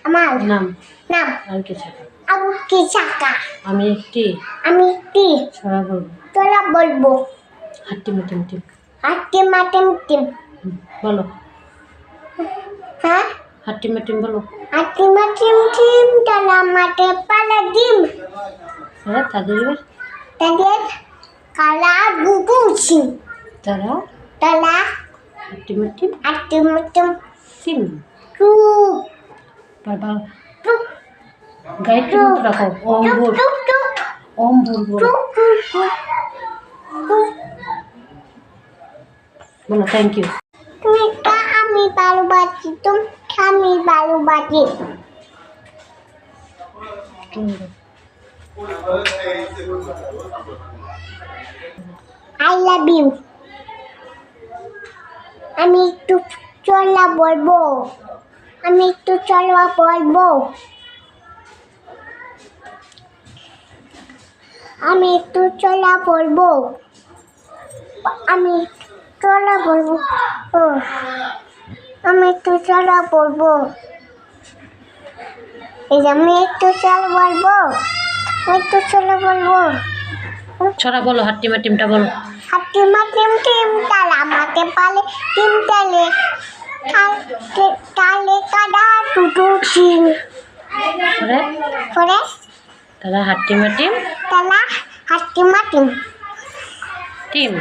আমার নাম নাম আর কিছু আবু কি চাকা আমি একটি ছড়া বলবো বলবো হাট্টিমা টিম টিম হাট্টি মাটিম টিম বলো হ্যাঁ হাট্টিমা টিম বলো হাট্টি মাটিম টিম তলা মাঠে পালা ডিম হ্যাঁ তাদের তাদের কালা গুগুছি তারা তলা হাট্টিমা টিম হাট্টি মাটিম টিম টু বাবা টুক গাইড রাখো ওম টুক বল টুক টুক ওম বল বলো টুক টুক টুক বলো থ্যাংক ইউ তুমি কা আমি ভালোবাসি তুমি আমি ভালোবাসি আই লাভ ইউ আমি একটু চলা বলবো আমি একটু চলা বলবো আমি একটু চলা বলবো আমি চলা বলবো আমি একটু চলা বলবো এই যে আমি একটু চলা বলবো একটু চলা বলবো ছড়া বলো হাট্টিমা টিমটা বলো হাট্টি মাটিম টিম তালা মাঠে পালে টিম তালে তালে কাদা টুটু টিম পরে পরে তারা হাট্টিমা টিম তালা হাট্টি মাটিম টিম